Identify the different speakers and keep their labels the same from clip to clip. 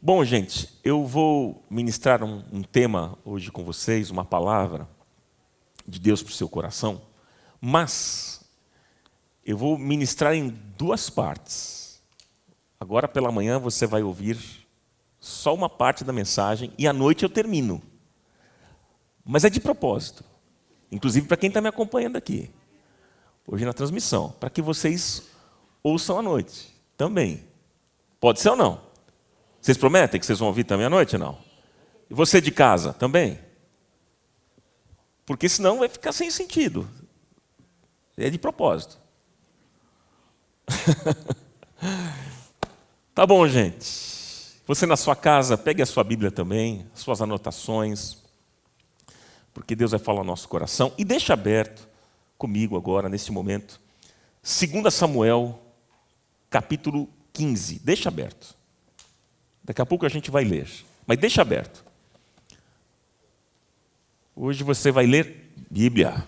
Speaker 1: Bom, gente, eu vou ministrar um tema hoje com vocês, uma palavra de Deus para o seu coração, mas eu vou ministrar em duas partes. Agora pela manhã você vai ouvir só uma parte da mensagem e à noite eu termino. Mas é de propósito, inclusive para quem está me acompanhando aqui, hoje na transmissão, para que vocês ouçam à noite também. Pode ser ou não? Vocês prometem que vocês vão ouvir também à noite ou não? E você de casa também? Porque senão vai ficar sem sentido. É de propósito. Tá bom, gente. Você na sua casa, pegue a sua Bíblia também, as suas anotações, porque Deus vai falar ao nosso coração. E deixa aberto comigo agora, nesse momento, 2 Samuel, capítulo 15. Deixa aberto. Daqui a pouco a gente vai ler, mas deixa aberto. Hoje você vai ler Bíblia,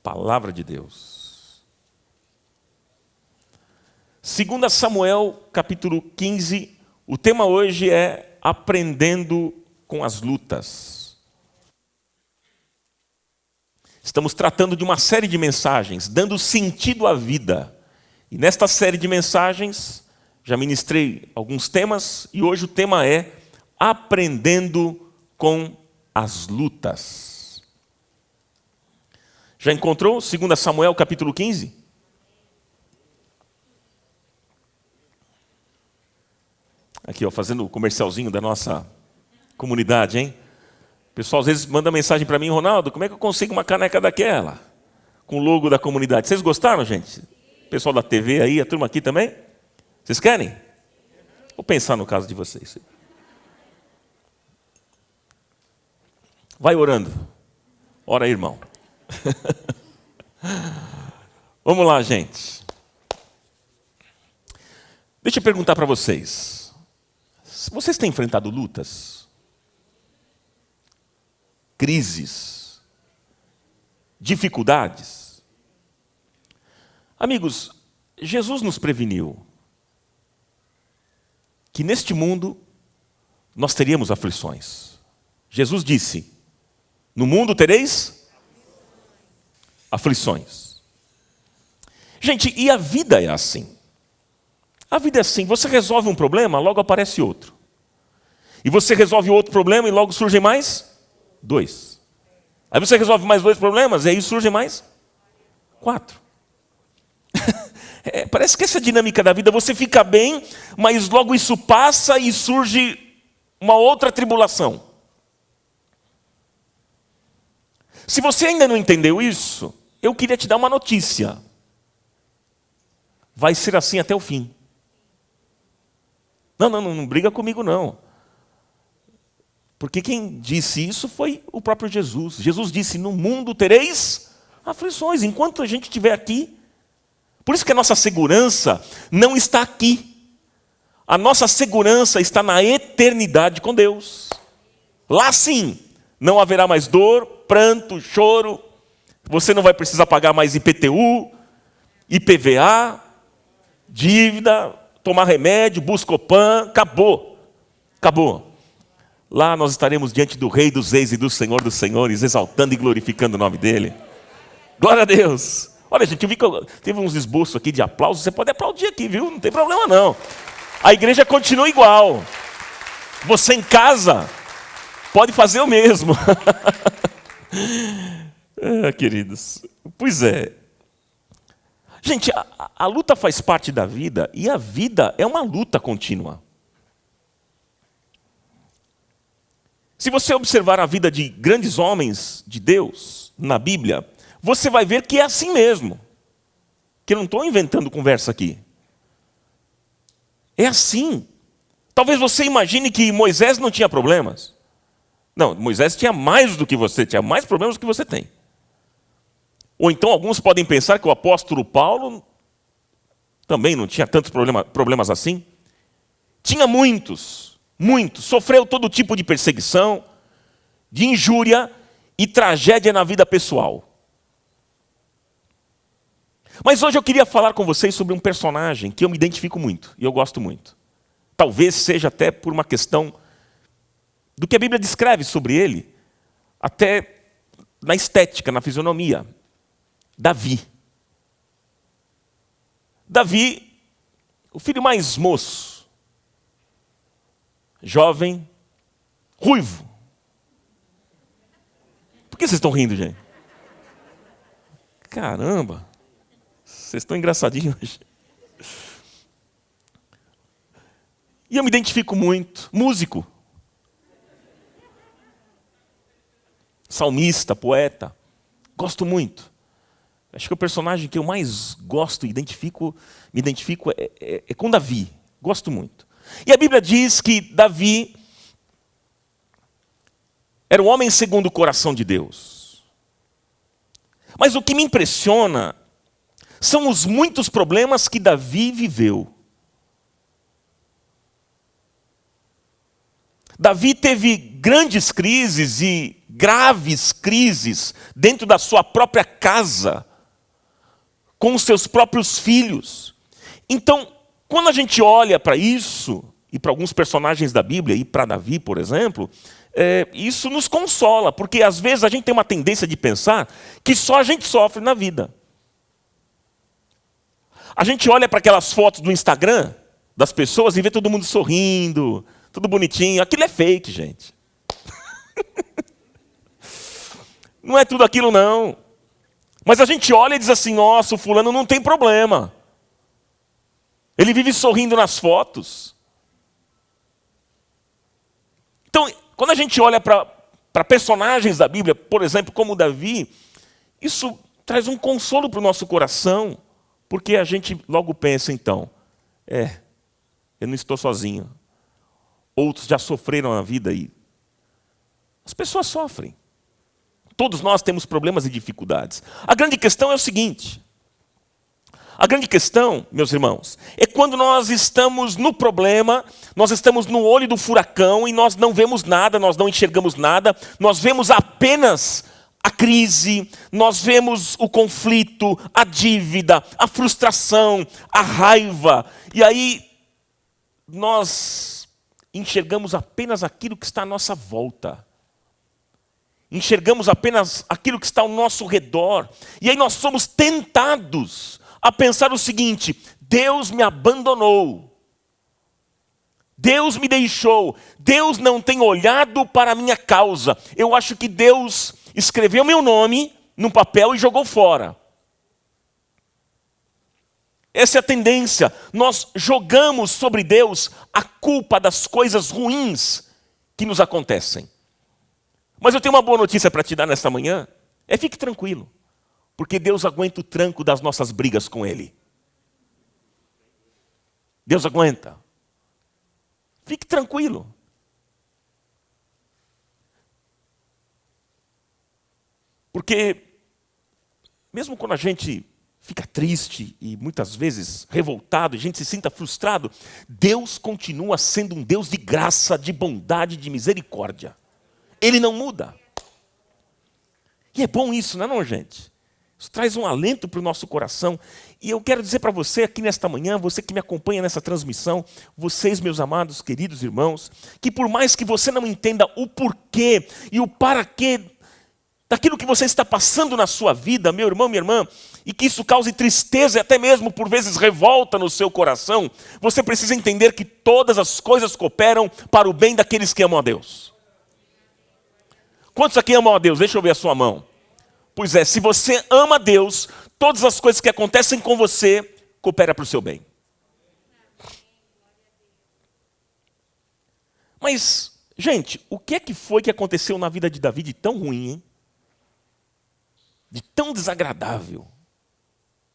Speaker 1: Palavra de Deus. 2 Samuel, capítulo 15, o tema hoje é Aprendendo com as Lutas. Estamos tratando de uma série de mensagens, dando sentido à vida. E nesta série de mensagens, já ministrei alguns temas, e hoje o tema é Aprendendo com as Lutas. Já encontrou 2 Samuel, capítulo 15? Aqui, ó, fazendo o comercialzinho da nossa comunidade, hein? O pessoal às vezes manda mensagem para mim, Ronaldo, como é que eu consigo uma caneca daquela? Com o logo da comunidade. Vocês gostaram, gente? O pessoal da TV aí, a turma aqui também? Vocês querem? Vou pensar no caso de vocês. Vai orando. Ora aí, irmão. Vamos lá, gente. Deixa eu perguntar para vocês. Vocês têm enfrentado lutas? Crises? Dificuldades? Amigos, Jesus nos preveniu que neste mundo nós teríamos aflições. Jesus disse, no mundo tereis aflições. Gente, e a vida é assim. A vida é assim, você resolve um problema, logo aparece outro. E você resolve outro problema e logo surgem mais dois. Aí você resolve mais dois problemas e aí surgem mais 4. Parece que essa é a dinâmica da vida, você fica bem, mas logo isso passa e surge uma outra tribulação. Se você ainda não entendeu isso, eu queria te dar uma notícia. Vai ser assim até o fim. Não briga comigo não. Porque quem disse isso foi o próprio Jesus. Jesus disse, no mundo tereis aflições, enquanto a gente estiver aqui. Por isso que a nossa segurança não está aqui. A nossa segurança está na eternidade com Deus. Lá sim, não haverá mais dor, pranto, choro. Você não vai precisar pagar mais IPTU, IPVA, dívida, tomar remédio, Buscopan. Acabou. Acabou. Lá nós estaremos diante do Rei dos Reis e do Senhor dos Senhores, exaltando e glorificando o nome dEle. Glória a Deus. Olha, gente, eu vi que teve uns esboços aqui de aplausos. Você pode aplaudir aqui, viu? Não tem problema, não. A igreja continua igual. Você em casa pode fazer o mesmo. Queridos. Pois é. Gente, a luta faz parte da vida e a vida é uma luta contínua. Se você observar a vida de grandes homens de Deus na Bíblia, você vai ver que é assim mesmo. Que eu não estou inventando conversa aqui. É assim. Talvez você imagine que Moisés não tinha problemas. Não, Moisés tinha mais do que você, tinha mais problemas do que você tem. Ou então alguns podem pensar que o apóstolo Paulo também não tinha tantos problemas assim. Tinha muitos. Sofreu todo tipo de perseguição, de injúria e tragédia na vida pessoal. Mas hoje eu queria falar com vocês sobre um personagem que eu me identifico muito e eu gosto muito. talvez seja até por uma questão do que a Bíblia descreve sobre ele, até na estética, na fisionomia. Davi. Davi, o filho mais moço, jovem, ruivo. Por que vocês estão rindo, gente? Caramba, vocês estão engraçadinhos hoje. E eu me identifico muito. Músico. Salmista, poeta. Gosto muito. Acho que o personagem que eu mais gosto e me identifico é com Davi. Gosto muito. E a Bíblia diz que Davi era um homem segundo o coração de Deus. Mas o que me impressiona são os muitos problemas que Davi viveu. Davi teve grandes crises e graves crises dentro da sua própria casa, com os seus próprios filhos. Então, quando a gente olha para isso, e para alguns personagens da Bíblia, e para Davi, por exemplo, isso nos consola, porque às vezes a gente tem uma tendência de pensar que só a gente sofre na vida. A gente olha para aquelas fotos do Instagram das pessoas e vê todo mundo sorrindo, tudo bonitinho. Aquilo é fake, gente. Não é tudo aquilo, não. Mas a gente olha e diz assim, nossa, o fulano não tem problema. Ele vive sorrindo nas fotos. Então, quando a gente olha para personagens da Bíblia, por exemplo, como Davi, isso traz um consolo para o nosso coração, porque a gente logo pensa, então, eu não estou sozinho. Outros já sofreram na vida aí. As pessoas sofrem. Todos nós temos problemas e dificuldades. A grande questão é o seguinte. A grande questão, meus irmãos, é quando nós estamos no problema, nós estamos no olho do furacão e nós não vemos nada, nós não enxergamos nada, nós vemos apenas a crise, nós vemos o conflito, a dívida, a frustração, a raiva. E aí nós enxergamos apenas aquilo que está à nossa volta. Enxergamos apenas aquilo que está ao nosso redor. E aí nós somos tentados a pensar o seguinte: Deus me abandonou. Deus me deixou. Deus não tem olhado para a minha causa. Eu acho que Deus escreveu meu nome num papel e jogou fora. Essa é a tendência. Nós jogamos sobre Deus a culpa das coisas ruins que nos acontecem. Mas eu tenho uma boa notícia para te dar nesta manhã. Fique tranquilo. Porque Deus aguenta o tranco das nossas brigas com Ele. Deus aguenta. Fique tranquilo. Porque, mesmo quando a gente fica triste e muitas vezes revoltado, a gente se sinta frustrado, Deus continua sendo um Deus de graça, de bondade, de misericórdia. Ele não muda. E é bom isso, não é não, gente? Isso traz um alento para o nosso coração. E eu quero dizer para você aqui nesta manhã, você que me acompanha nessa transmissão, vocês, meus amados, queridos irmãos, que por mais que você não entenda o porquê e o para quê daquilo que você está passando na sua vida, meu irmão, minha irmã, e que isso cause tristeza e até mesmo por vezes revolta no seu coração, você precisa entender que todas as coisas cooperam para o bem daqueles que amam a Deus. Quantos aqui amam a Deus? Deixa eu ver a sua mão. Pois é, se você ama a Deus, todas as coisas que acontecem com você cooperam para o seu bem. Mas, gente, o que é que foi que aconteceu na vida de Davi de tão ruim, hein? De tão desagradável?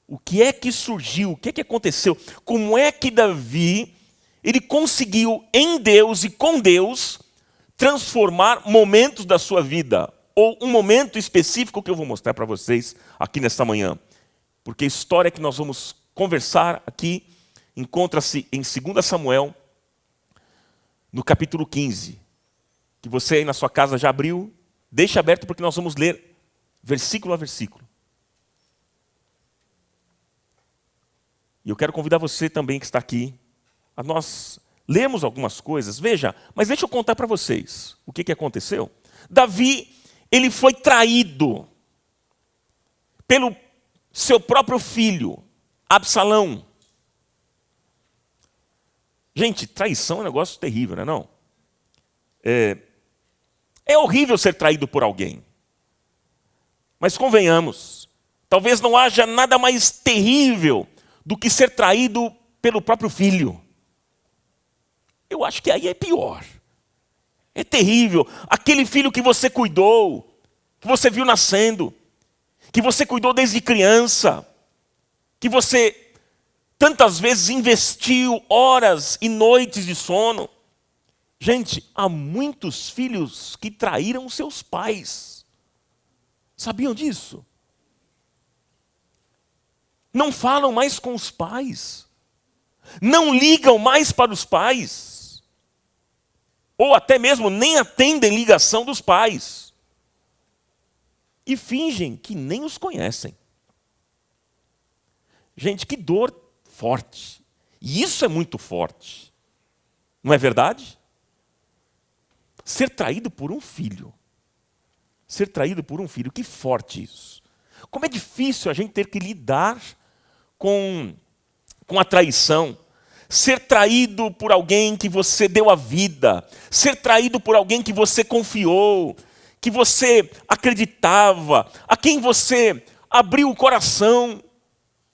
Speaker 1: O que é que surgiu? O que é que aconteceu? Como é que Davi, ele conseguiu em Deus e com Deus transformar momentos da sua vida? Ou um momento específico que eu vou mostrar para vocês aqui nesta manhã. Porque a história que nós vamos conversar aqui encontra-se em 2 Samuel, no capítulo 15. Que você aí na sua casa já abriu. Deixa aberto porque nós vamos ler versículo a versículo. E eu quero convidar você também que está aqui a nós lemos algumas coisas. Veja, mas deixa eu contar para vocês o que aconteceu. Davi, ele foi traído pelo seu próprio filho, Absalão. Gente, traição é um negócio terrível, não é não? É horrível ser traído por alguém. Mas convenhamos, talvez não haja nada mais terrível do que ser traído pelo próprio filho. Eu acho que aí é pior. É terrível. Aquele filho que você cuidou, que você viu nascendo, que você cuidou desde criança, que você tantas vezes investiu horas e noites de sono. Gente, há muitos filhos que traíram seus pais. Sabiam disso? Não falam mais com os pais. Não ligam mais para os pais. Ou até mesmo nem atendem ligação dos pais. E fingem que nem os conhecem. Gente, que dor forte. E isso é muito forte. Não é verdade? Ser traído por um filho. Ser traído por um filho. Que forte isso. Como é difícil a gente ter que lidar com a traição. Ser traído por alguém que você deu a vida. Ser traído por alguém que você confiou, que você acreditava, a quem você abriu o coração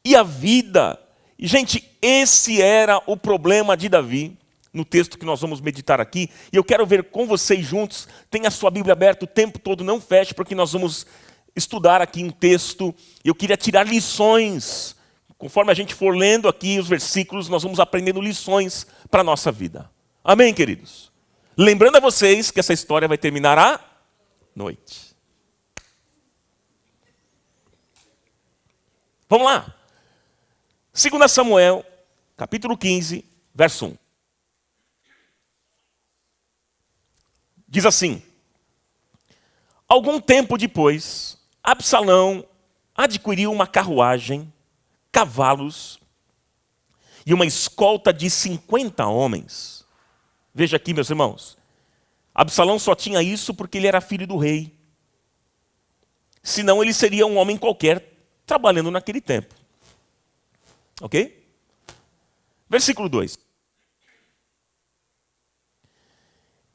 Speaker 1: e a vida. E, gente, esse era o problema de Davi, no texto que nós vamos meditar aqui. E eu quero ver com vocês juntos. Tenha a sua Bíblia aberta o tempo todo, não feche, porque nós vamos estudar aqui um texto. Eu queria tirar lições. Conforme a gente for lendo aqui os versículos, nós vamos aprendendo lições para a nossa vida. Amém, queridos? Lembrando a vocês que essa história vai terminar à noite. Vamos lá. 2 Samuel, capítulo 15, verso 1. Diz assim: algum tempo depois, Absalão adquiriu uma carruagem, cavalos e uma escolta de 50 homens. Veja aqui, meus irmãos. Absalão só tinha isso porque ele era filho do rei. Senão ele seria um homem qualquer trabalhando naquele tempo. Ok? Versículo 2.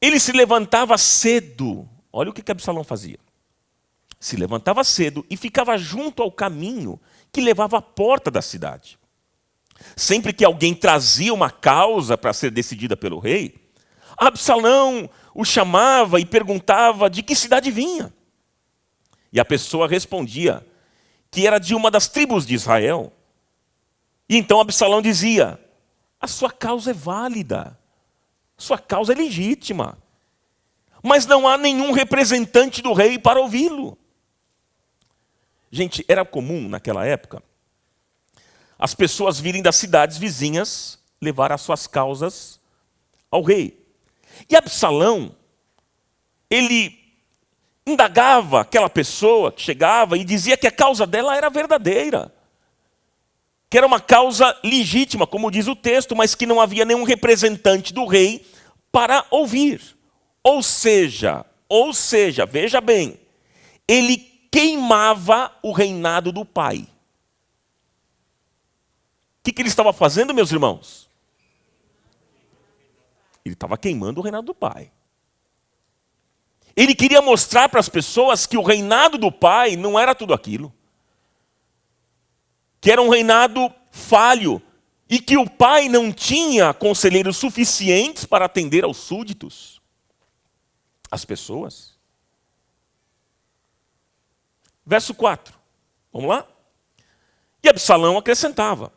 Speaker 1: Ele se levantava cedo. Olha o que Absalão fazia. Se levantava cedo e ficava junto ao caminho que levava à porta da cidade. Sempre que alguém trazia uma causa para ser decidida pelo rei, Absalão o chamava e perguntava de que cidade vinha. E a pessoa respondia que era de uma das tribos de Israel. E então Absalão dizia: a sua causa é válida, sua causa é legítima, mas não há nenhum representante do rei para ouvi-lo. Gente, era comum naquela época as pessoas virem das cidades vizinhas levar as suas causas ao rei. E Absalão, ele indagava aquela pessoa que chegava e dizia que a causa dela era verdadeira, que era uma causa legítima, como diz o texto, mas que não havia nenhum representante do rei para ouvir. Ou seja, veja bem, ele queimava o reinado do pai. O que ele estava fazendo, meus irmãos? Ele estava queimando o reinado do pai. Ele queria mostrar para as pessoas que o reinado do pai não era tudo aquilo. Que era um reinado falho e que o pai não tinha conselheiros suficientes para atender aos súditos, às pessoas. Verso 4. Vamos lá? E Absalão acrescentava: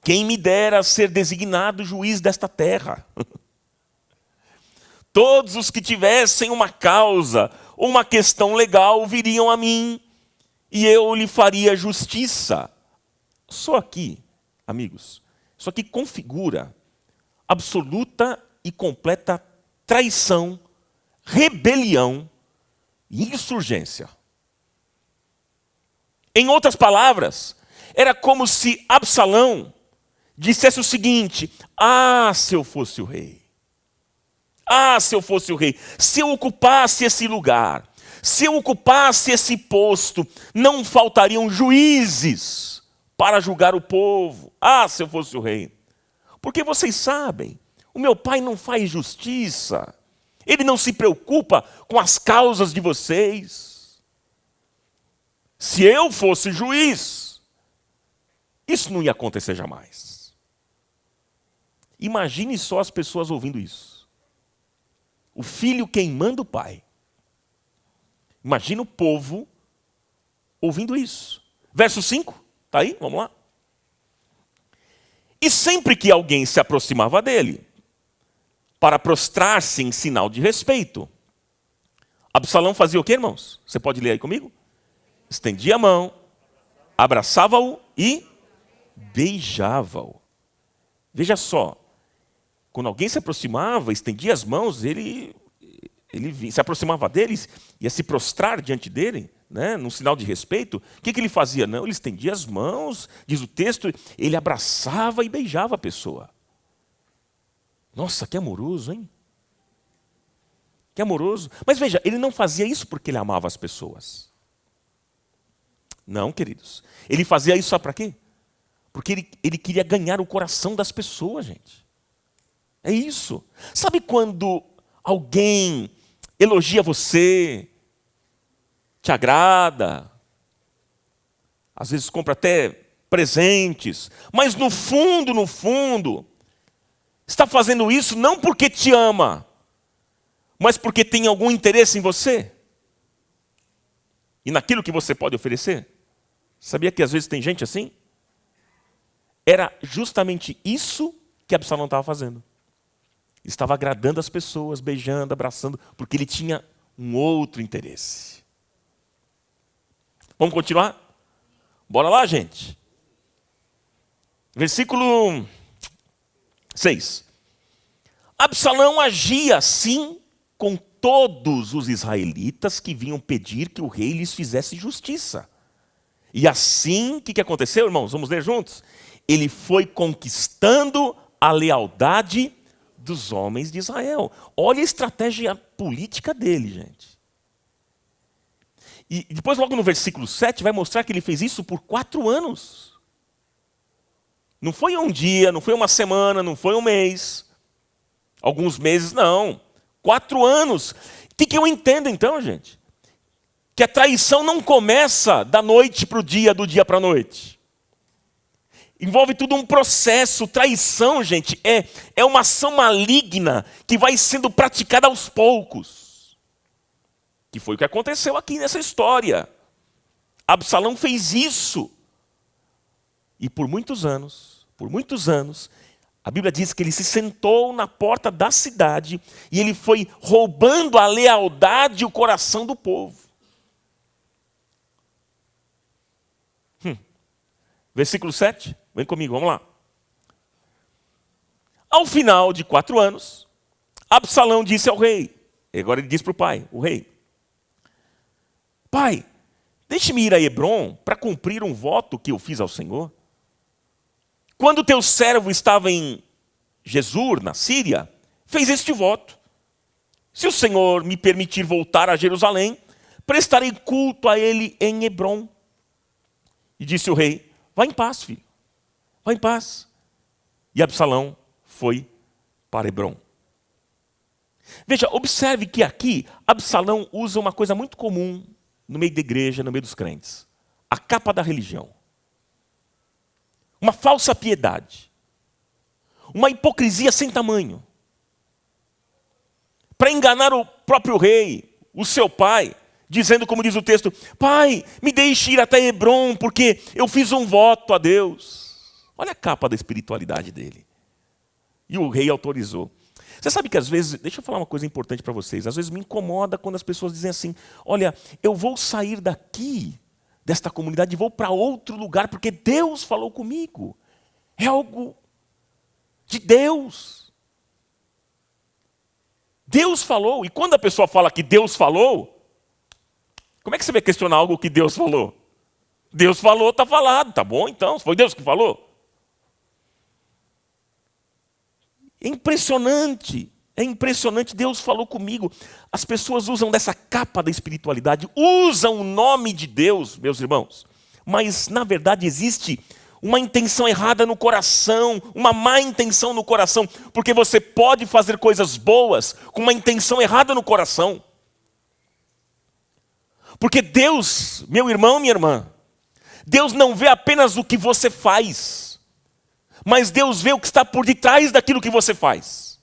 Speaker 1: quem me dera ser designado juiz desta terra. Todos os que tivessem uma causa ou uma questão legal viriam a mim e eu lhe faria justiça. Só aqui, amigos, isso aqui configura absoluta e completa traição, rebelião e insurgência. Em outras palavras, era como se Absalão dissesse o seguinte: ah, se eu fosse o rei. Ah, se eu fosse o rei. Se eu ocupasse esse lugar, se eu ocupasse esse posto, não faltariam juízes para julgar o povo. Ah, se eu fosse o rei. Porque vocês sabem, o meu pai não faz justiça. Ele não se preocupa com as causas de vocês. Se eu fosse juiz, isso não ia acontecer jamais. Imagine só as pessoas ouvindo isso. O filho queimando o pai. Imagina o povo ouvindo isso. Verso 5, está aí? Vamos lá. E sempre que alguém se aproximava dele, para prostrar-se em sinal de respeito, Absalão fazia o quê, irmãos? Você pode ler aí comigo? Estendia a mão, abraçava-o e beijava-o. Veja só, quando alguém se aproximava, estendia as mãos, ele se aproximava deles, ia se prostrar diante dele, né, num sinal de respeito. O que ele fazia? Não, ele estendia as mãos, diz o texto, ele abraçava e beijava a pessoa. Nossa, que amoroso, hein? Que amoroso. Mas veja, ele não fazia isso porque ele amava as pessoas. Não, queridos. Ele fazia isso só para quê? Porque ele queria ganhar o coração das pessoas, gente. É isso. Sabe quando alguém elogia você, te agrada, às vezes compra até presentes, mas no fundo, está fazendo isso não porque te ama, mas porque tem algum interesse em você e naquilo que você pode oferecer? Sabia que às vezes tem gente assim? Era justamente isso que Absalão estava fazendo. Estava agradando as pessoas, beijando, abraçando, porque ele tinha um outro interesse. Vamos continuar? Bora lá, gente. Versículo 6. Absalão agia assim com todos os israelitas que vinham pedir que o rei lhes fizesse justiça. E assim, o que aconteceu, irmãos? Vamos ler juntos? Ele foi conquistando a lealdade dos homens de Israel. Olha a estratégia política dele, gente. E depois, logo no versículo 7, vai mostrar que ele fez isso por 4 anos. Não foi um dia, não foi uma semana, não foi um mês. Alguns meses, não. 4 anos. O que eu entendo então, gente? Que a traição não começa da noite para o dia, do dia para a noite. Envolve tudo um processo. Traição, gente, é uma ação maligna que vai sendo praticada aos poucos. Que foi o que aconteceu aqui nessa história. Absalão fez isso. E por muitos anos, a Bíblia diz que ele se sentou na porta da cidade e ele foi roubando a lealdade e o coração do povo. Versículo 7, vem comigo, vamos lá. Ao final de 4 anos, Absalão disse ao rei, e agora ele diz para o pai, o rei: Pai, deixe-me ir a Hebrom para cumprir um voto que eu fiz ao Senhor. Quando teu servo estava em Jesur, na Síria, fez este voto: se o Senhor me permitir voltar a Jerusalém, prestarei culto a ele em Hebrom. E disse o rei: vá em paz, filho, vá em paz. E Absalão foi para Hebrom. Veja, observe que aqui Absalão usa uma coisa muito comum no meio da igreja, no meio dos crentes: a capa da religião. Uma falsa piedade. Uma hipocrisia sem tamanho. Para enganar o próprio rei, o seu pai, dizendo, como diz o texto: Pai, me deixe ir até Hebrom, porque eu fiz um voto a Deus. Olha a capa da espiritualidade dele. E o rei autorizou. Você sabe que às vezes, deixa eu falar uma coisa importante para vocês, às vezes me incomoda quando as pessoas dizem assim: olha, eu vou sair daqui, desta comunidade, e vou para outro lugar, porque Deus falou comigo. É algo de Deus. Deus falou. E quando a pessoa fala que Deus falou, como é que você vai questionar algo que Deus falou? Deus falou, está falado, tá bom então, foi Deus que falou. É impressionante, Deus falou comigo. As pessoas usam dessa capa da espiritualidade, usam o nome de Deus, meus irmãos, mas na verdade existe uma intenção errada no coração, uma má intenção no coração, porque você pode fazer coisas boas com uma intenção errada no coração. Porque Deus, meu irmão, minha irmã, Deus não vê apenas o que você faz, mas Deus vê o que está por detrás daquilo que você faz.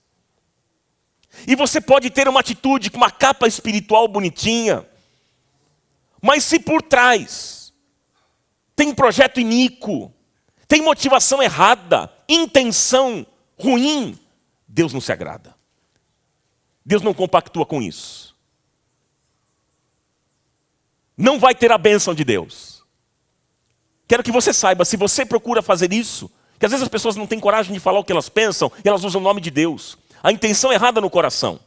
Speaker 1: E você pode ter uma atitude com uma capa espiritual bonitinha, mas se por trás tem projeto iníquo, tem motivação errada, intenção ruim, Deus não se agrada. Deus não compactua com isso. Não vai ter a bênção de Deus. Quero que você saiba, se você procura fazer isso, que às vezes as pessoas não têm coragem de falar o que elas pensam, e elas usam o nome de Deus. A intenção errada no coração.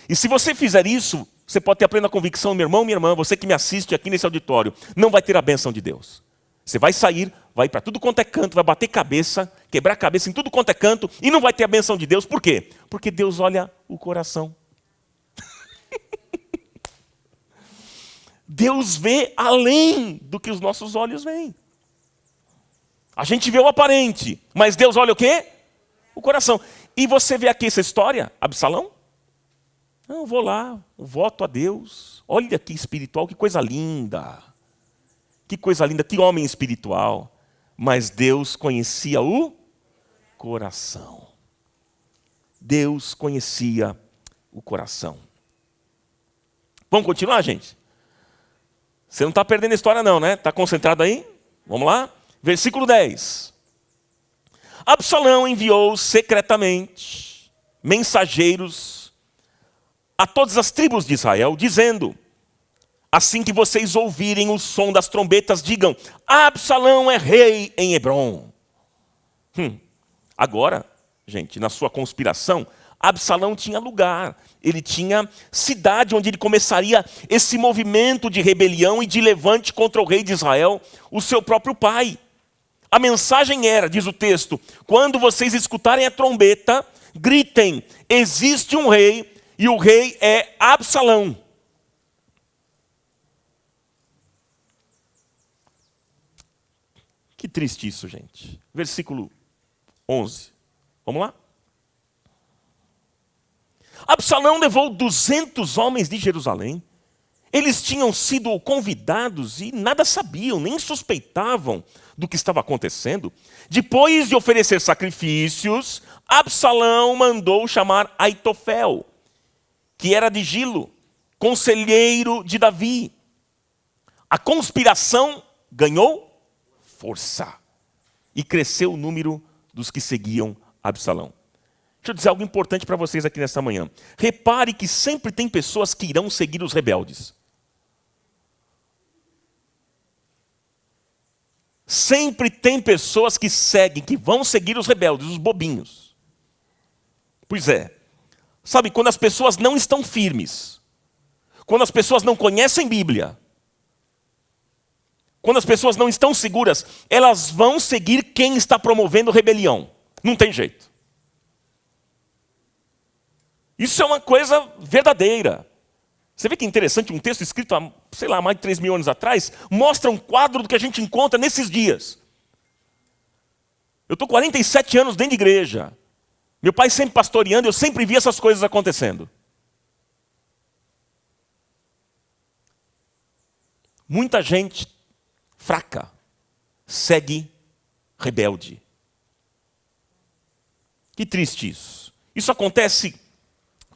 Speaker 1: E se você fizer isso, você pode ter a plena convicção, meu irmão, minha irmã, você que me assiste aqui nesse auditório, não vai ter a bênção de Deus. Você vai sair, vai para tudo quanto é canto, vai bater cabeça, quebrar cabeça em tudo quanto é canto, e não vai ter a bênção de Deus. Por quê? Porque Deus olha o coração. Deus vê além do que os nossos olhos veem. A gente vê o aparente, mas Deus olha o quê? O coração. E você vê aqui essa história, Absalão? Não, vou lá, voto a Deus. Olha que espiritual, que coisa linda. Que coisa linda, que homem espiritual. Mas Deus conhecia o coração. Deus conhecia o coração. Vamos continuar, gente? Você não está perdendo a história não, né? Está concentrado aí? Vamos lá? Versículo 10. Absalão enviou secretamente mensageiros a todas as tribos de Israel, dizendo: assim que vocês ouvirem o som das trombetas, digam: Absalão é rei em Hebrom. Agora, gente, na sua conspiração, Absalão tinha lugar. Ele tinha cidade onde ele começaria esse movimento de rebelião e de levante contra o rei de Israel, o seu próprio pai. A mensagem era, diz o texto: quando vocês escutarem a trombeta, gritem: existe um rei e o rei é Absalão. Que triste isso, gente. Versículo 11. Vamos lá? Absalão levou 200 homens de Jerusalém. Eles tinham sido convidados e nada sabiam, nem suspeitavam do que estava acontecendo. Depois de oferecer sacrifícios, Absalão mandou chamar Aitofel, que era de Gilo, conselheiro de Davi. A conspiração ganhou força e cresceu o número dos que seguiam Absalão. Deixa eu dizer algo importante para vocês aqui nessa manhã. Repare que sempre tem pessoas que irão seguir os rebeldes. Sempre tem pessoas que seguem, que vão seguir os rebeldes, os bobinhos. Pois é. Sabe, quando as pessoas não estão firmes, quando as pessoas não conhecem Bíblia, quando as pessoas não estão seguras, elas vão seguir quem está promovendo rebelião. Não tem jeito. Isso é uma coisa verdadeira. Você vê que interessante, um texto escrito há, sei lá, mais de 3.000 anos atrás, mostra um quadro do que a gente encontra nesses dias. Eu estou 47 anos dentro de igreja. Meu pai sempre pastoreando, eu sempre vi essas coisas acontecendo. Muita gente fraca segue rebelde. Que triste isso. Isso acontece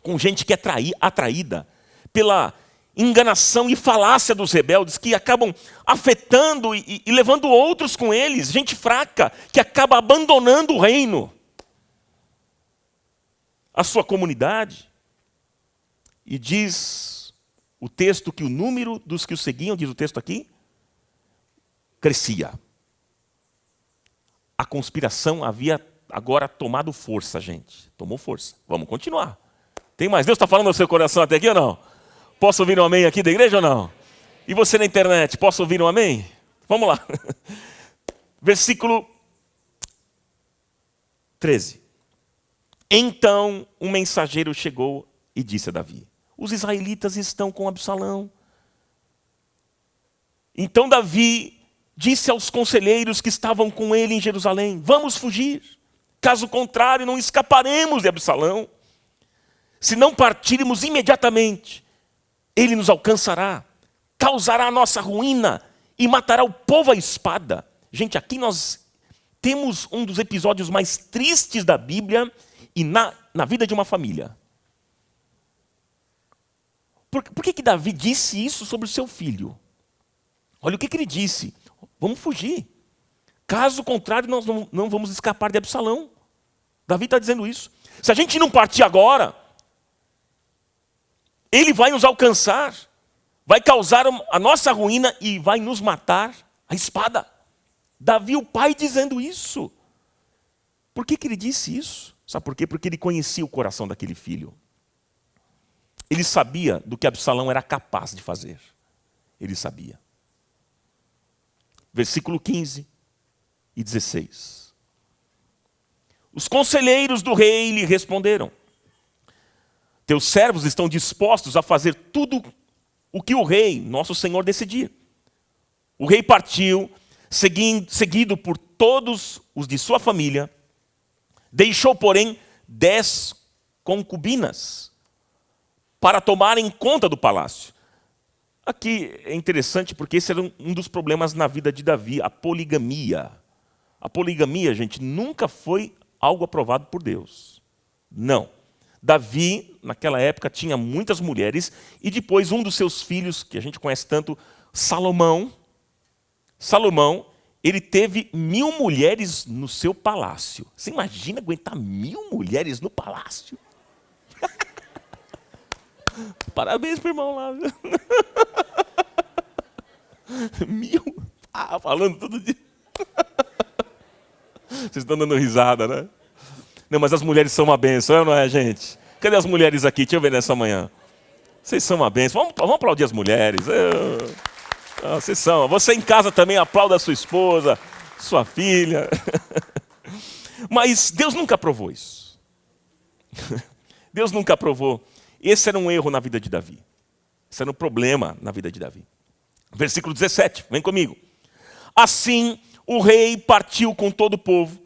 Speaker 1: com gente que é atraída pela enganação e falácia dos rebeldes, que acabam afetando e levando outros com eles. Gente fraca que acaba abandonando o reino, a sua comunidade. E diz o texto que o número dos que o seguiam, diz o texto aqui, crescia. A conspiração havia agora tomado força, gente. Tomou força. Vamos continuar. Tem mais? Deus está falando no seu coração até aqui ou não? Posso ouvir um amém aqui da igreja ou não? E você na internet, posso ouvir um amém? Vamos lá. Versículo 13. Então um mensageiro chegou e disse a Davi: os israelitas estão com Absalão. Então Davi disse aos conselheiros que estavam com ele em Jerusalém: vamos fugir, caso contrário não escaparemos de Absalão. Se não partirmos imediatamente, ele nos alcançará, causará a nossa ruína e matará o povo à espada. Gente, aqui nós temos um dos episódios mais tristes da Bíblia e na vida de uma família. Por que Davi disse isso sobre o seu filho? Olha o que ele disse: vamos fugir. Caso contrário, nós não vamos escapar de Absalão. Davi está dizendo isso. Se a gente não partir agora, ele vai nos alcançar, vai causar a nossa ruína e vai nos matar à espada. Davi, o pai, dizendo isso. Por que ele disse isso? Sabe por quê? Porque ele conhecia o coração daquele filho. Ele sabia do que Absalão era capaz de fazer. Ele sabia. Versículo 15 e 16. Os conselheiros do rei lhe responderam: teus servos estão dispostos a fazer tudo o que o rei, nosso senhor, decidir. O rei partiu, seguido por todos os de sua família, deixou, porém, 10 concubinas para tomarem conta do palácio. Aqui é interessante porque esse era um dos problemas na vida de Davi, a poligamia. A poligamia, gente, nunca foi algo aprovado por Deus. Não. Davi, naquela época, tinha muitas mulheres e depois um dos seus filhos, que a gente conhece tanto, Salomão, ele teve 1000 mulheres no seu palácio. Você imagina aguentar 1000 mulheres no palácio? Parabéns pro irmão lá. 1000? Falando todo dia. Vocês estão dando risada, né? Não, mas as mulheres são uma bênção, não é, gente? Cadê as mulheres aqui? Deixa eu ver nessa manhã. Vocês são uma bênção. Vamos aplaudir as mulheres. Vocês são. Você em casa também aplauda a sua esposa, sua filha. Mas Deus nunca aprovou isso. Deus nunca aprovou. Esse era um erro na vida de Davi. Esse era um problema na vida de Davi. Versículo 17, vem comigo. Assim o rei partiu com todo o povo.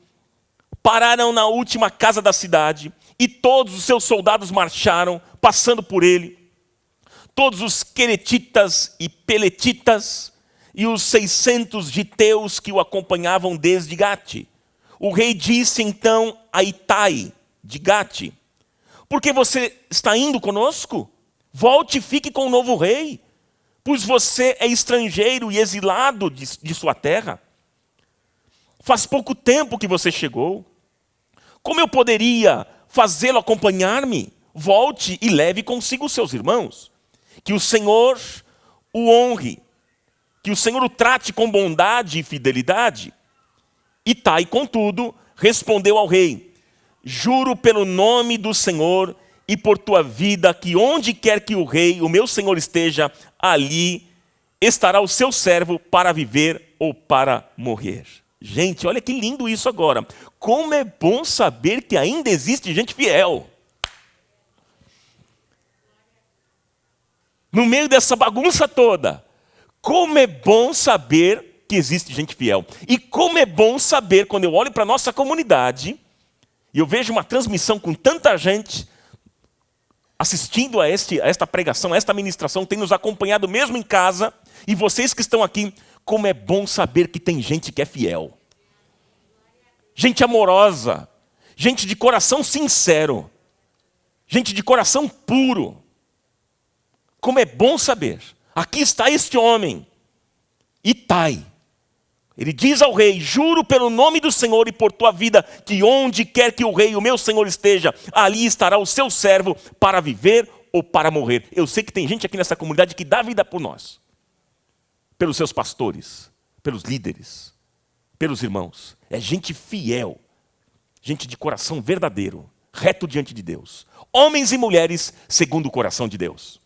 Speaker 1: Pararam na última casa da cidade e todos os seus soldados marcharam, passando por ele. Todos os queretitas e peletitas e os 600 giteus que o acompanhavam desde Gate. O rei disse então a Itai de Gate: por que você está indo conosco? Volte e fique com o novo rei, pois você é estrangeiro e exilado de sua terra. Faz pouco tempo que você chegou. Como eu poderia fazê-lo acompanhar-me? Volte e leve consigo os seus irmãos. Que o Senhor o honre, que o Senhor o trate com bondade e fidelidade. Itai, contudo, respondeu ao rei: juro pelo nome do Senhor e por tua vida, que onde quer que o rei, o meu senhor, esteja, ali estará o seu servo para viver ou para morrer. Gente, olha que lindo isso agora. Como é bom saber que ainda existe gente fiel. No meio dessa bagunça toda, como é bom saber que existe gente fiel. E como é bom saber, quando eu olho para a nossa comunidade, e eu vejo uma transmissão com tanta gente assistindo a esta pregação, a esta ministração, tem nos acompanhado mesmo em casa, e vocês que estão aqui, como é bom saber que tem gente que é fiel. Gente amorosa, gente de coração sincero, gente de coração puro. Como é bom saber. Aqui está este homem, Itai. Ele diz ao rei: juro pelo nome do Senhor e por tua vida, que onde quer que o rei, o meu senhor, esteja, ali estará o seu servo para viver ou para morrer. Eu sei que tem gente aqui nessa comunidade que dá vida por nós. Pelos seus pastores, pelos líderes, pelos irmãos. É gente fiel, gente de coração verdadeiro, reto diante de Deus. Homens e mulheres segundo o coração de Deus.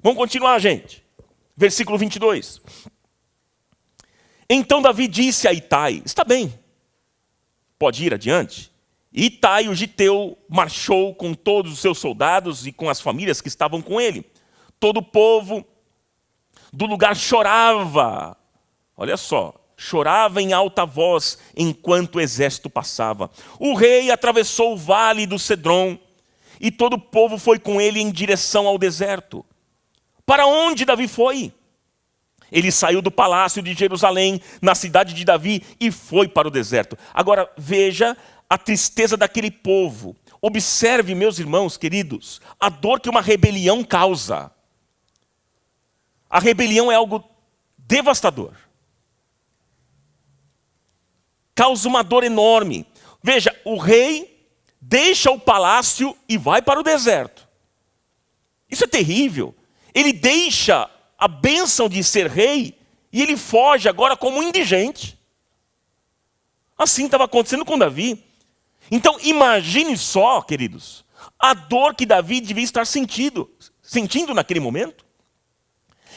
Speaker 1: Vamos continuar, gente. Versículo 22. Então Davi disse a Itai: está bem, Pode ir adiante? Itai, o giteu, marchou com todos os seus soldados e com as famílias que estavam com ele. Todo o povo do lugar chorava. Olha só, chorava em alta voz enquanto o exército passava. O rei atravessou o vale do Cedron e todo o povo foi com ele em direção ao deserto. Para onde Davi foi? Ele saiu do palácio de Jerusalém, na cidade de Davi, e foi para o deserto. Agora, veja a tristeza daquele povo. Observe, meus irmãos queridos, a dor que uma rebelião causa. A rebelião é algo devastador. Causa uma dor enorme. Veja, o rei deixa o palácio e vai para o deserto. Isso é terrível. Ele deixa a bênção de ser rei e ele foge agora como um indigente. Assim estava acontecendo com Davi. Então imagine só, queridos, a dor que Davi devia estar sentindo naquele momento.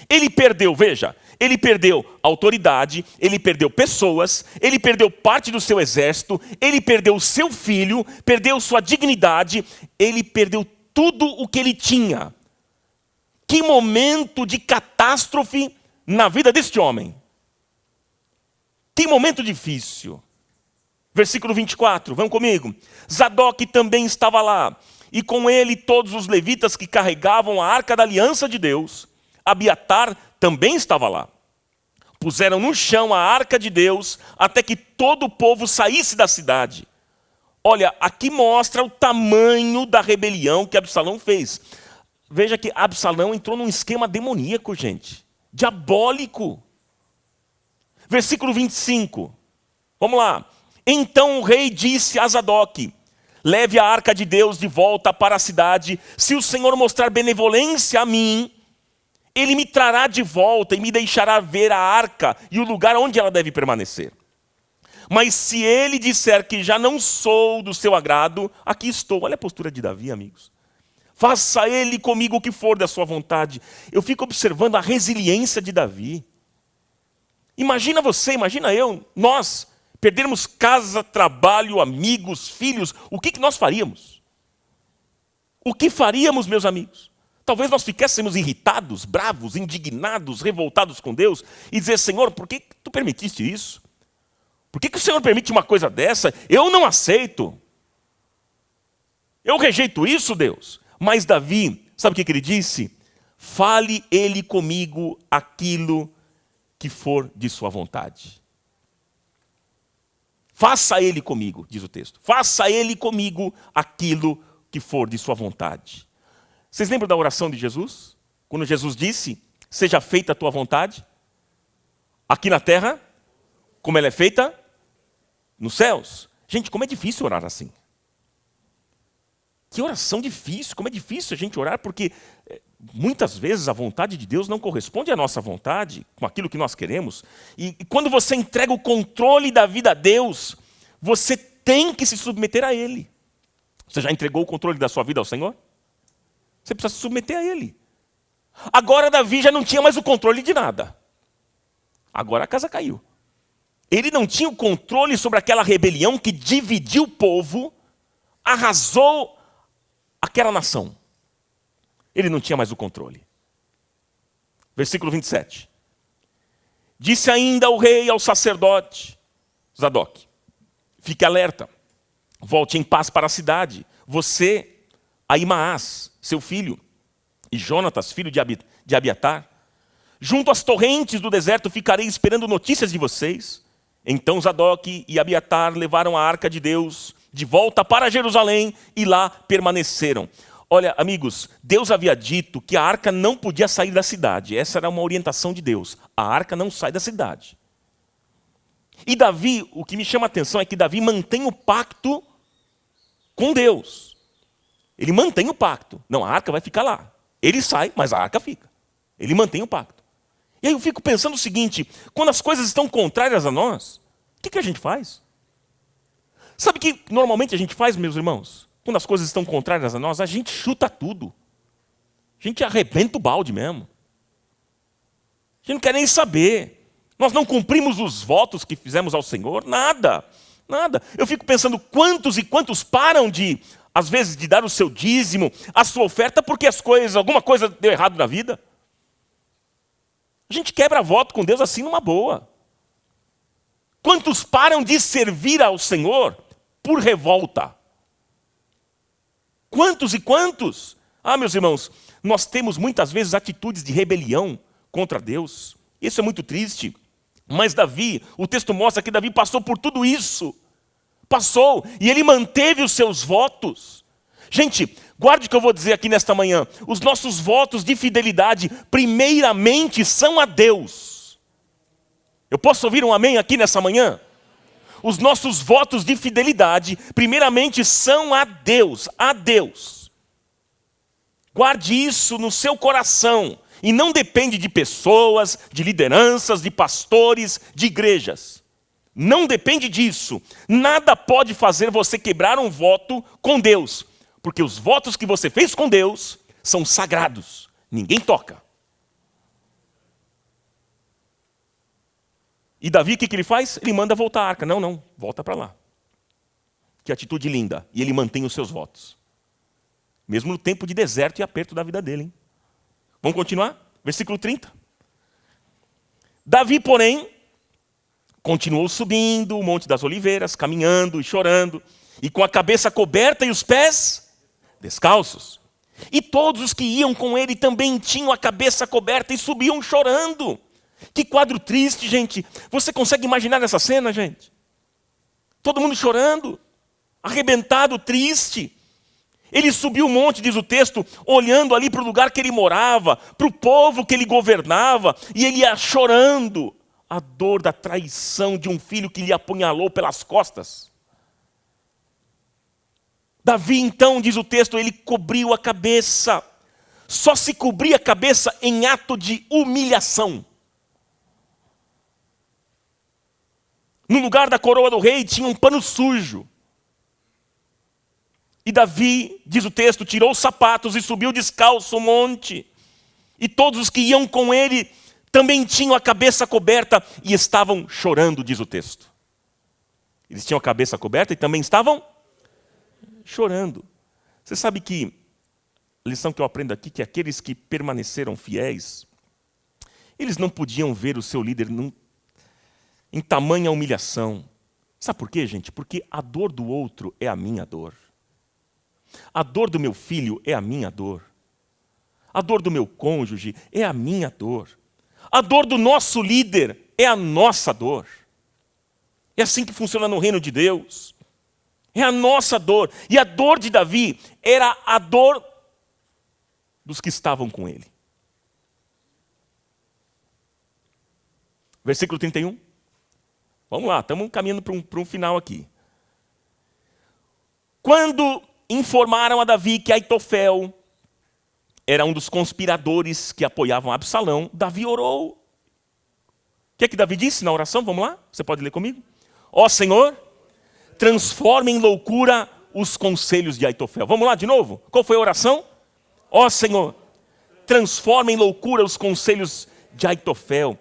Speaker 1: Ele perdeu, veja, ele perdeu autoridade, ele perdeu pessoas, ele perdeu parte do seu exército, ele perdeu o seu filho, perdeu sua dignidade, ele perdeu tudo o que ele tinha. Que momento de catástrofe na vida deste homem. Que momento difícil. Versículo 24, vamos comigo. Zadok também estava lá, e com ele todos os levitas que carregavam a arca da aliança de Deus. Abiatar também estava lá. Puseram no chão a arca de Deus até que todo o povo saísse da cidade. Olha, aqui mostra o tamanho da rebelião que Absalão fez. Veja que Absalão entrou num esquema demoníaco, gente. Diabólico. Versículo 25. Vamos lá. Então o rei disse a Zadok: leve a arca de Deus de volta para a cidade. Se o Senhor mostrar benevolência a mim, ele me trará de volta e me deixará ver a arca e o lugar onde ela deve permanecer. Mas se ele disser que já não sou do seu agrado, aqui estou. Olha a postura de Davi, amigos. Faça ele comigo o que for da sua vontade. Eu fico observando a resiliência de Davi. Imagina você, imagina eu, nós perdermos casa, trabalho, amigos, filhos. O que nós faríamos? O que faríamos, meus amigos? Talvez nós ficássemos irritados, bravos, indignados, revoltados com Deus e dizer: Senhor, por que tu permitiste isso? Por que o Senhor permite uma coisa dessa? Eu não aceito. Eu rejeito isso, Deus. Mas Davi, sabe o que ele disse? Fale ele comigo aquilo que for de sua vontade. Faça ele comigo, diz o texto. Faça ele comigo aquilo que for de sua vontade. Vocês lembram da oração de Jesus? Quando Jesus disse: seja feita a tua vontade, aqui na terra, como ela é feita nos céus. Gente, como é difícil orar assim. Que oração difícil, como é difícil a gente orar, porque muitas vezes a vontade de Deus não corresponde à nossa vontade, com aquilo que nós queremos. E quando você entrega o controle da vida a Deus, você tem que se submeter a Ele. Você já entregou o controle da sua vida ao Senhor? Você precisa se submeter a Ele. Agora Davi já não tinha mais o controle de nada. Agora a casa caiu. Ele não tinha o controle sobre aquela rebelião que dividiu o povo, arrasou aquela nação. Ele não tinha mais o controle. Versículo 27. Disse ainda o rei ao sacerdote Zadok: fique alerta, volte em paz para a cidade, você, Ahimaás, seu filho, e Jonatas, filho de Abiatar. Junto às torrentes do deserto ficarei esperando notícias de vocês. Então Zadok e Abiatar levaram a arca de Deus de volta para Jerusalém e lá permaneceram. Olha, amigos, Deus havia dito que a arca não podia sair da cidade. Essa era uma orientação de Deus. A arca não sai da cidade. E Davi, o que me chama a atenção é que Davi mantém o pacto com Deus. Ele mantém o pacto. Não, a arca vai ficar lá. Ele sai, mas a arca fica. Ele mantém o pacto. E aí eu fico pensando o seguinte: quando as coisas estão contrárias a nós, o que a gente faz? Sabe o que normalmente a gente faz, meus irmãos? Quando as coisas estão contrárias a nós, a gente chuta tudo. A gente arrebenta o balde mesmo. A gente não quer nem saber. Nós não cumprimos os votos que fizemos ao Senhor, nada. Nada. Eu fico pensando quantos e quantos param de, às vezes, de dar o seu dízimo, a sua oferta, porque alguma coisa deu errado na vida. A gente quebra voto com Deus assim numa boa. Quantos param de servir ao Senhor por revolta? Quantos e quantos? Meus irmãos, nós temos muitas vezes atitudes de rebelião contra Deus. Isso é muito triste. Mas Davi, o texto mostra que Davi passou por tudo isso. Passou, e ele manteve os seus votos. Gente, guarde o que eu vou dizer aqui nesta manhã. Os nossos votos de fidelidade, primeiramente, são a Deus. Eu posso ouvir um amém aqui nessa manhã? Os nossos votos de fidelidade, primeiramente, são a Deus. A Deus. Guarde isso no seu coração. E não depende de pessoas, de lideranças, de pastores, de igrejas. Não depende disso. Nada pode fazer você quebrar um voto com Deus. Porque os votos que você fez com Deus são sagrados. Ninguém toca. E Davi, o que ele faz? Ele manda voltar a arca. Não, volta para lá. Que atitude linda. E ele mantém os seus votos. Mesmo no tempo de deserto e aperto da vida dele. Hein? Vamos continuar? Versículo 30. Davi, porém, continuou subindo o Monte das Oliveiras, caminhando e chorando, e com a cabeça coberta e os pés descalços. E todos os que iam com ele também tinham a cabeça coberta e subiam chorando. Que quadro triste, gente. Você consegue imaginar essa cena, gente? Todo mundo chorando, arrebentado, triste. Ele subiu o monte, diz o texto, olhando ali para o lugar que ele morava, para o povo que ele governava, e ele ia chorando a dor da traição de um filho que lhe apunhalou pelas costas. Davi, então, diz o texto, ele cobriu a cabeça. Só se cobria a cabeça em ato de humilhação. No lugar da coroa do rei tinha um pano sujo. E Davi, diz o texto, tirou os sapatos e subiu descalço o monte. E todos os que iam com ele também tinham a cabeça coberta e estavam chorando, diz o texto. Eles tinham a cabeça coberta e também estavam chorando. Você sabe que a lição que eu aprendo aqui, que aqueles que permaneceram fiéis, eles não podiam ver o seu líder em tamanha humilhação. Sabe por quê, gente? Porque a dor do outro é a minha dor. A dor do meu filho é a minha dor. A dor do meu cônjuge é a minha dor. A dor do nosso líder é a nossa dor. É assim que funciona no reino de Deus. É a nossa dor. E a dor de Davi era a dor dos que estavam com ele. Versículo 31. Vamos lá, estamos caminhando para um final aqui. Quando informaram a Davi que Aitofel era um dos conspiradores que apoiavam Absalão, Davi orou. O que é que Davi disse na oração? Vamos lá? Você pode ler comigo? Ó Senhor, transforma em loucura os conselhos de Aitofel. Vamos lá de novo? Qual foi a oração? Ó Senhor, transforma em loucura os conselhos de Aitofel.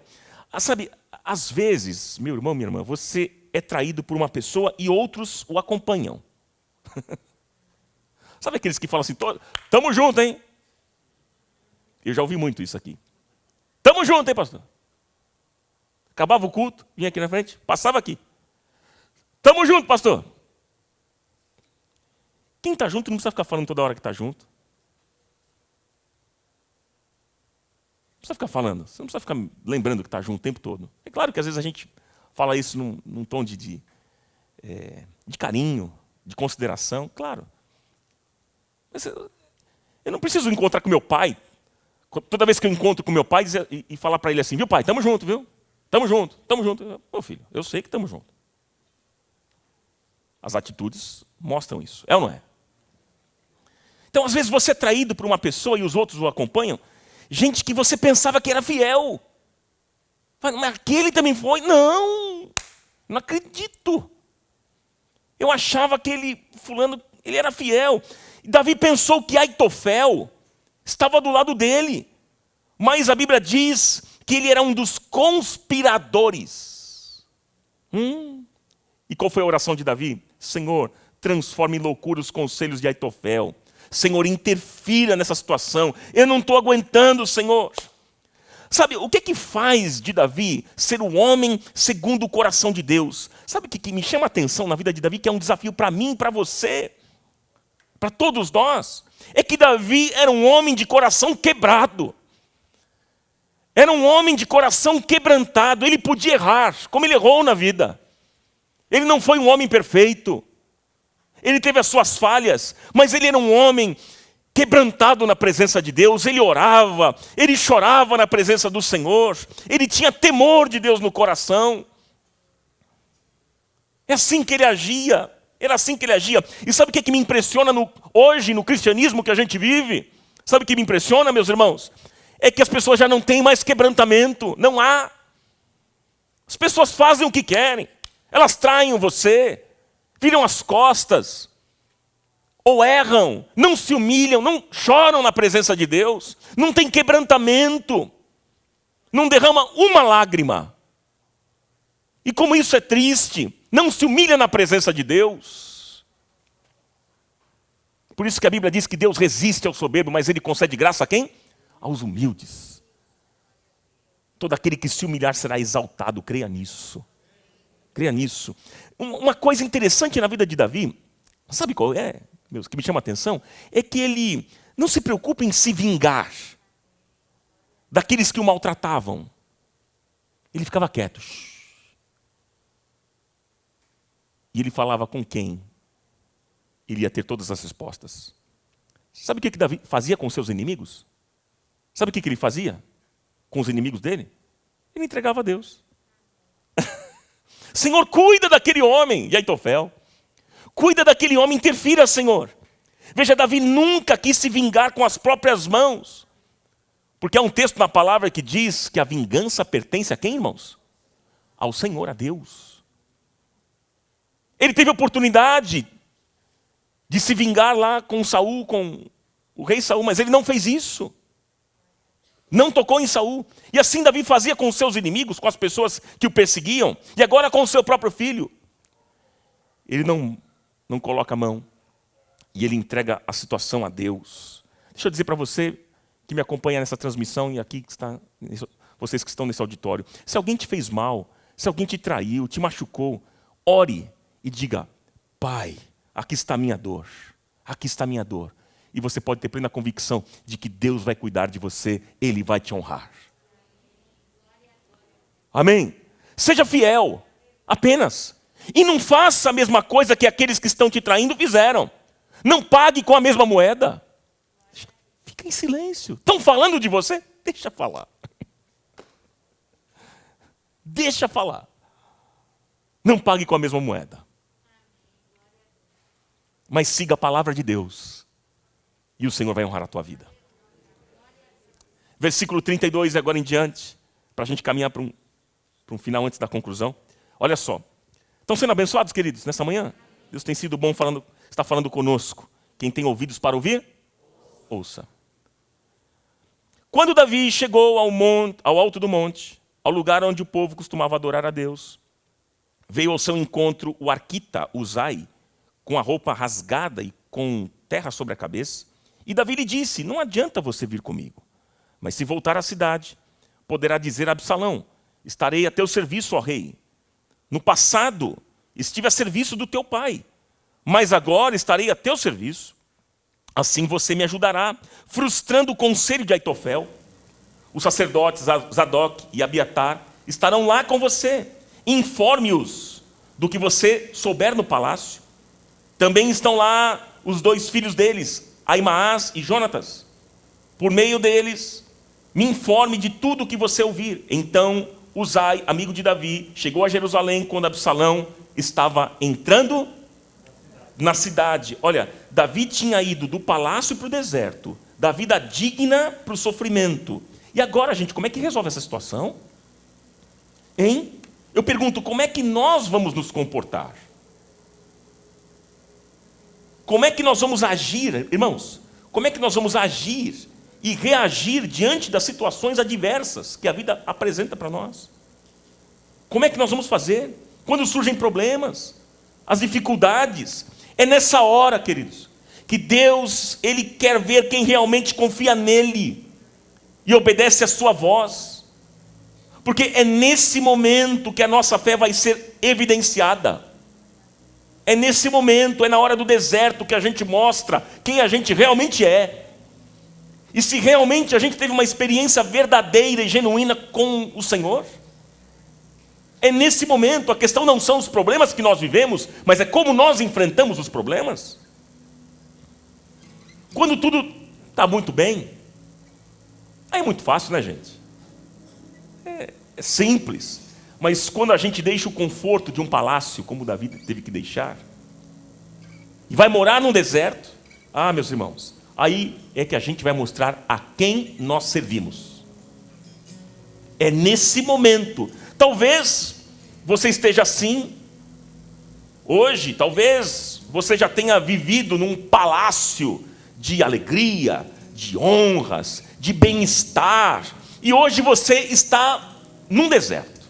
Speaker 1: Sabe, às vezes, meu irmão, minha irmã, você é traído por uma pessoa e outros o acompanham. Sabe aqueles que falam assim, tamo junto, hein? Eu já ouvi muito isso aqui. Tamo junto, hein, pastor? Acabava o culto, vinha aqui na frente, passava aqui. Tamo junto, pastor. Quem está junto não precisa ficar falando toda hora que está junto. Não precisa ficar falando, você não precisa ficar lembrando que está junto o tempo todo. É claro que às vezes a gente fala isso num tom de carinho, de consideração, claro. Mas eu não preciso encontrar com meu pai, toda vez que eu encontro com meu pai, e falar para ele assim, viu pai, tamo junto, viu? Tamo junto, tamo junto. Meu filho, eu sei que tamo junto. As atitudes mostram isso, é ou não é? Então, às vezes, você é traído por uma pessoa e os outros o acompanham, gente que você pensava que era fiel. Mas aquele também foi? Não acredito. Eu achava que aquele fulano, ele era fiel. E Davi pensou que Aitofel estava do lado dele. Mas a Bíblia diz que ele era um dos conspiradores. E qual foi a oração de Davi? Senhor, transforme em loucura os conselhos de Aitofel. Senhor, interfira nessa situação. Eu não estou aguentando, Senhor. Sabe, o que faz de Davi ser o homem segundo o coração de Deus? Sabe o que me chama a atenção na vida de Davi, que é um desafio para mim, para você, para todos nós? É que Davi era um homem de coração quebrado. Era um homem de coração quebrantado. Ele podia errar, como ele errou na vida. Ele não foi um homem perfeito. Ele teve as suas falhas, mas ele era um homem quebrantado na presença de Deus. Ele orava, ele chorava na presença do Senhor. Ele tinha temor de Deus no coração. É assim que ele agia. Era assim que ele agia. E sabe o que me impressiona hoje no cristianismo que a gente vive? Sabe o que me impressiona, meus irmãos? É que as pessoas já não têm mais quebrantamento. Não há. As pessoas fazem o que querem. Elas traem você, viram as costas, ou erram, não se humilham, não choram na presença de Deus, não tem quebrantamento, não derrama uma lágrima. E como isso é triste, não se humilha na presença de Deus. Por isso que a Bíblia diz que Deus resiste ao soberbo, mas Ele concede graça a quem? Aos humildes. Todo aquele que se humilhar será exaltado, creia nisso. Creia nisso. Uma coisa interessante na vida de Davi, sabe qual é, meus, que me chama a atenção? É que ele não se preocupa em se vingar daqueles que o maltratavam. Ele ficava quieto. E ele falava com quem ele ia ter todas as respostas. Sabe o que Davi fazia com seus inimigos? Sabe o que ele fazia com os inimigos dele? Ele entregava a Deus. Senhor, cuida daquele homem, de Aitofel. Cuida daquele homem, interfira, Senhor. Veja, Davi nunca quis se vingar com as próprias mãos. Porque há um texto na palavra que diz que a vingança pertence a quem, irmãos? Ao Senhor, a Deus. Ele teve oportunidade de se vingar lá com Saul, com o rei Saul, mas ele não fez isso. Não tocou em Saul. E assim Davi fazia com os seus inimigos, com as pessoas que o perseguiam, e agora com o seu próprio filho. Ele não coloca a mão, e ele entrega a situação a Deus. Deixa eu dizer para você que me acompanha nessa transmissão, e aqui que está, vocês que estão nesse auditório, se alguém te fez mal, se alguém te traiu, te machucou, ore e diga, Pai, aqui está a minha dor, aqui está a minha dor. E você pode ter plena convicção de que Deus vai cuidar de você, Ele vai te honrar. Amém? Seja fiel, apenas. E não faça a mesma coisa que aqueles que estão te traindo fizeram. Não pague com a mesma moeda. Fica em silêncio. Estão falando de você? Deixa falar. Deixa falar. Não pague com a mesma moeda. Mas siga a palavra de Deus. E o Senhor vai honrar a tua vida. Versículo 32 e agora em diante, para a gente caminhar para um final antes da conclusão. Olha só. Estão sendo abençoados, queridos, nessa manhã? Deus tem sido bom está falando conosco. Quem tem ouvidos para ouvir, ouça. Quando Davi chegou ao alto do monte, ao lugar onde o povo costumava adorar a Deus, veio ao seu encontro o arquita Uzai, com a roupa rasgada e com terra sobre a cabeça. E Davi lhe disse, não adianta você vir comigo, mas se voltar à cidade, poderá dizer a Absalão, estarei a teu serviço, ó rei. No passado, estive a serviço do teu pai, mas agora estarei a teu serviço. Assim você me ajudará, frustrando o conselho de Aitofel. Os sacerdotes Zadok e Abiatar estarão lá com você. Informe-os do que você souber no palácio. Também estão lá os dois filhos deles, Aimaas e Jonatas. Por meio deles, me informe de tudo o que você ouvir. Então, Uzai, amigo de Davi, chegou a Jerusalém quando Absalão estava entrando na cidade. Olha, Davi tinha ido do palácio para o deserto, da vida digna para o sofrimento. E agora, gente, como é que resolve essa situação? Hein? Eu pergunto, como é que nós vamos nos comportar? Como é que nós vamos agir, irmãos? Como é que nós vamos agir e reagir diante das situações adversas que a vida apresenta para nós? Como é que nós vamos fazer quando surgem problemas? as dificuldades. É nessa hora, queridos, que Deus, Ele quer ver quem realmente confia nele e obedece a sua voz. Porque é nesse momento que a nossa fé vai ser evidenciada. É nesse momento, é na hora do deserto que a gente mostra quem a gente realmente é. E se realmente a gente teve uma experiência verdadeira e genuína com o Senhor. É nesse momento, a questão não são os problemas que nós vivemos, mas é como nós enfrentamos os problemas. Quando tudo está muito bem, aí é muito fácil, né, gente? É simples. Mas quando a gente deixa o conforto de um palácio, como Davi teve que deixar, e vai morar num deserto, meus irmãos, aí é que a gente vai mostrar a quem nós servimos. É nesse momento. Talvez você esteja assim hoje, talvez você já tenha vivido num palácio de alegria, de honras, de bem-estar, e hoje você está num deserto,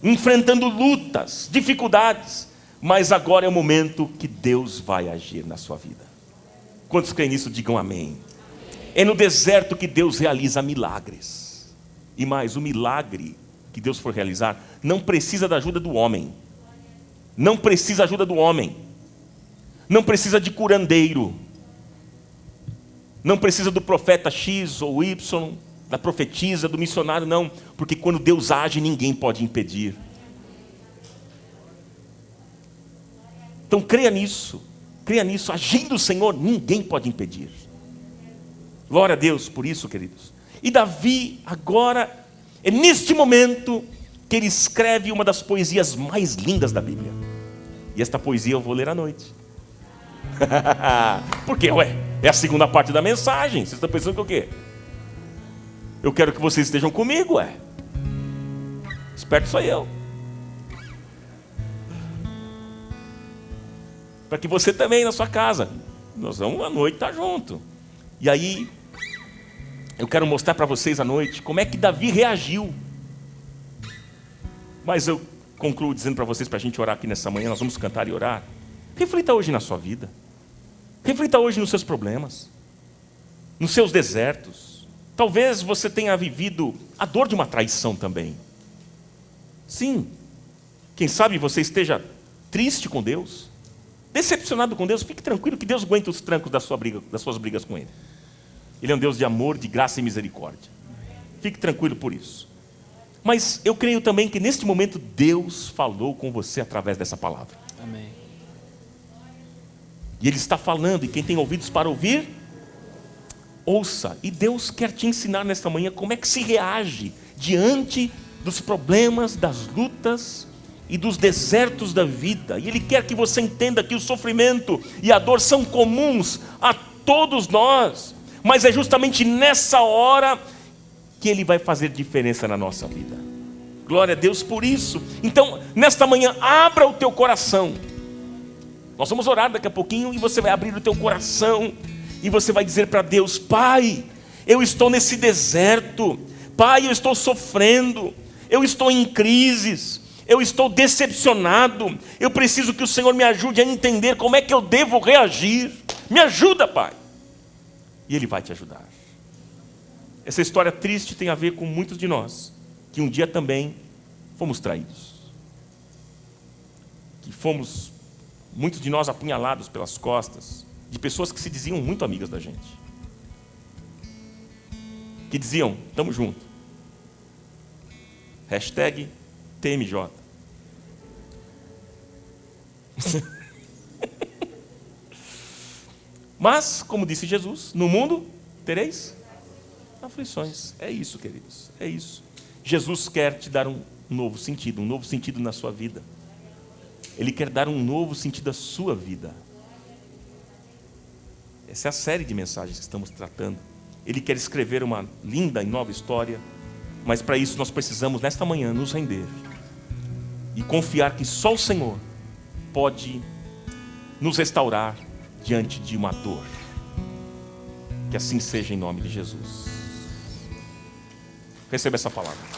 Speaker 1: enfrentando lutas, dificuldades, mas agora é o momento que Deus vai agir na sua vida. Quantos creem nisso, digam amém. É no deserto que Deus realiza milagres. E mais, o milagre que Deus for realizar não precisa da ajuda do homem. Não precisa da ajuda do homem. Não precisa de curandeiro. Não precisa do profeta X ou Y, da profetisa, do missionário, não. Porque quando Deus age, ninguém pode impedir. Então creia nisso. Creia nisso. Agindo o Senhor, ninguém pode impedir. Glória a Deus por isso, queridos. E Davi, agora, é neste momento que ele escreve uma das poesias mais lindas da Bíblia. E esta poesia eu vou ler à noite. Por quê? É a segunda parte da mensagem. Vocês estão pensando que é o quê? Eu quero que vocês estejam comigo, Esperto sou eu. Para que você também na sua casa. Nós vamos à noite estar junto. E aí, eu quero mostrar para vocês à noite como é que Davi reagiu. Mas eu concluo dizendo para vocês, para a gente orar aqui nessa manhã, nós vamos cantar e orar. Reflita hoje na sua vida. Reflita hoje nos seus problemas, nos seus desertos. Talvez você tenha vivido a dor de uma traição também. Sim. Quem sabe você esteja triste com Deus, decepcionado com Deus. Fique tranquilo que Deus aguenta os trancos das suas brigas com Ele. Ele é um Deus de amor, de graça e misericórdia. Fique tranquilo por isso. Mas eu creio também que neste momento Deus falou com você através dessa palavra.
Speaker 2: Amém.
Speaker 1: E Ele está falando, e quem tem ouvidos para ouvir, ouça. E Deus quer te ensinar nesta manhã como é que se reage diante dos problemas, das lutas e dos desertos da vida. E Ele quer que você entenda que o sofrimento e a dor são comuns a todos nós. Mas é justamente nessa hora que Ele vai fazer diferença na nossa vida. Glória a Deus por isso. Então, nesta manhã, abra o teu coração. Nós vamos orar daqui a pouquinho e você vai abrir o teu coração e você vai dizer para Deus: Pai, eu estou nesse deserto. Pai, eu estou sofrendo. Eu estou em crises. Eu estou decepcionado. Eu preciso que o Senhor me ajude a entender como é que eu devo reagir. Me ajuda, Pai. E Ele vai te ajudar. Essa história triste tem a ver com muitos de nós, que um dia também fomos traídos. Que fomos, muitos de nós, apunhalados pelas costas, de pessoas que se diziam muito amigas da gente. Que diziam, estamos juntos. Hashtag TMJ. Mas, como disse Jesus, no mundo tereis aflições. É isso, queridos, é isso. Jesus quer te dar um novo sentido na sua vida. Ele quer dar um novo sentido à sua vida. Essa é a série de mensagens que estamos tratando. Ele quer escrever uma linda e nova história, mas para isso nós precisamos, nesta manhã, nos render e confiar que só o Senhor pode nos restaurar diante de uma dor. Que assim seja em nome de Jesus. Receba essa palavra.